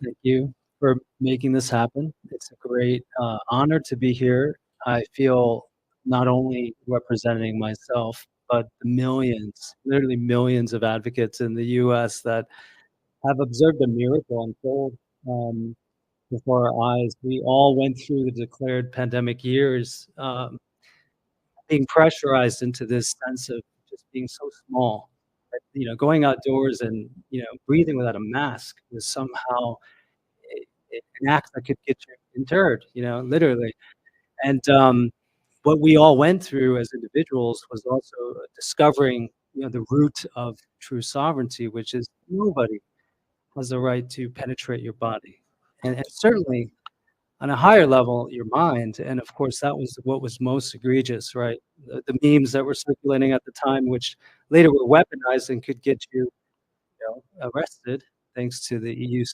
Thank you for making this happen. It's a great honor to be here. I feel not only representing myself, but the millions, literally millions of advocates in the US that have observed a miracle unfold before our eyes. We all went through the declared pandemic years, being pressurized into this sense of just being so small. That, going outdoors and, breathing without a mask was somehow an act that could get you interred, literally. And what we all went through as individuals was also discovering, the root of true sovereignty, which is nobody has the right to penetrate your body, and certainly on a higher level, your mind. And of course, that was what was most egregious, right? The memes that were circulating at the time, which later were weaponized and could get you arrested thanks to the EU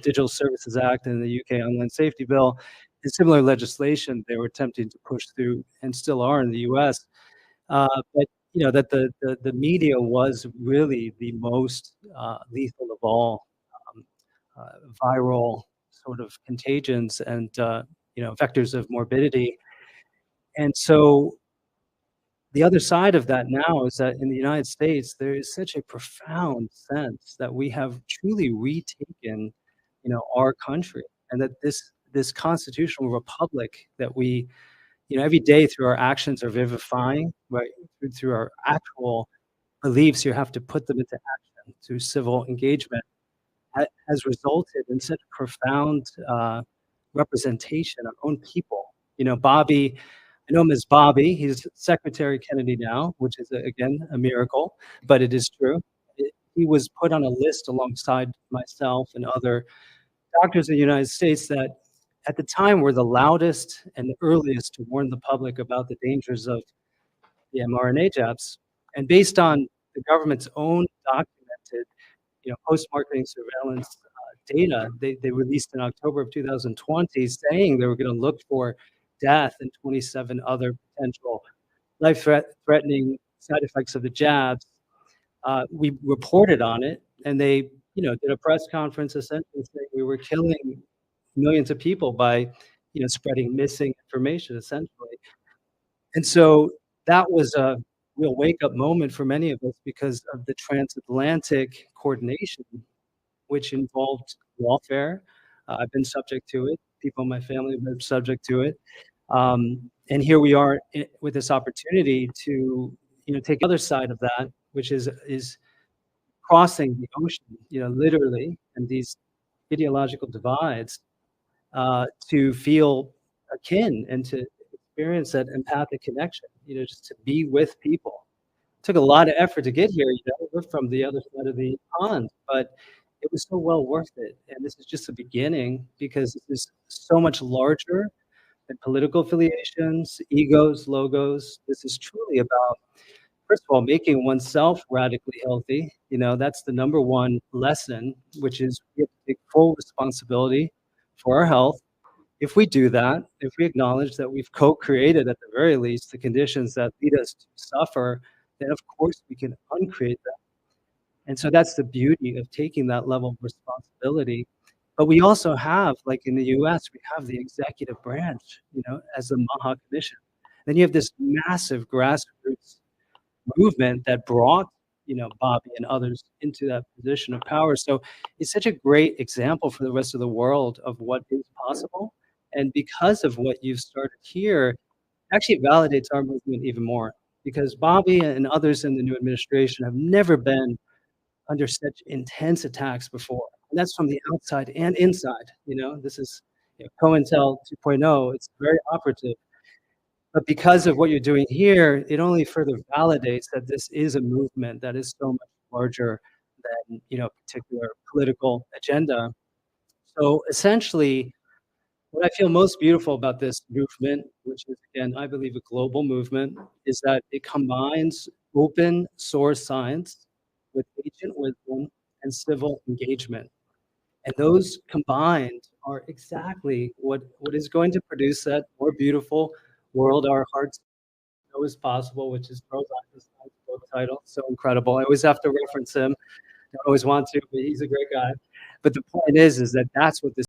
Digital Services Act and the UK Online Safety Bill and similar legislation they were attempting to push through and still are in the US. But that the media was really the most lethal of all um, uh, viral sort of contagions and vectors of morbidity. And so the other side of that now is that in the United States, there is such a profound sense that we have truly retaken, our country, and that this constitutional republic that we, every day through our actions are vivifying, right? Through our actual beliefs, you have to put them into action through civil engagement, has resulted in such profound representation of our own people. Bobby, I know him as Bobby. He's Secretary Kennedy now, which is, again, a miracle, but it is true. He was put on a list alongside myself and other doctors in the United States that at the time were the loudest and the earliest to warn the public about the dangers of the mRNA jabs. And based on the government's own documented, post-marketing surveillance data they released in October of 2020, saying they were going to look for death and 27 other potential life-threatening side effects of the jabs. We reported on it, and they, did a press conference essentially saying we were killing millions of people by, spreading missing information, essentially. And so that was a real wake-up moment for many of us because of the transatlantic coordination, which involved warfare. I've been subject to it. People in my family have been subject to it. And here we are with this opportunity to, take the other side of that, which is crossing the ocean, literally, and these ideological divides, to feel akin and to experience that empathic connection, just to be with people. Took a lot of effort to get here, we're from the other side of the pond, but it was so well worth it, and this is just the beginning because this is so much larger than political affiliations, egos, logos. This is truly about, first of all, making oneself radically healthy. That's the number one lesson, which is we have to take full responsibility for our health. If we do that, if we acknowledge that we've co-created at the very least the conditions that lead us to suffer, then of course we can uncreate them. And so that's the beauty of taking that level of responsibility. But we also have, like in the US, we have the executive branch, as the MAHA Commission. Then you have this massive grassroots movement that brought, Bobby and others into that position of power. So it's such a great example for the rest of the world of what is possible. And because of what you've started here, actually validates our movement even more because Bobby and others in the new administration have never been under such intense attacks before. And that's from the outside and inside. This is, COINTEL 2.0. It's very operative. But because of what you're doing here, it only further validates that this is a movement that is so much larger than, a particular political agenda. So essentially, what I feel most beautiful about this movement, which is, again, I believe a global movement, is that it combines open source science with ancient wisdom and civil engagement. And those combined are exactly what is going to produce that more beautiful world our hearts know is possible, which is Charles Einstein's book title. So incredible. I always have to reference him. I always want to, but he's a great guy. But the point is that that's what this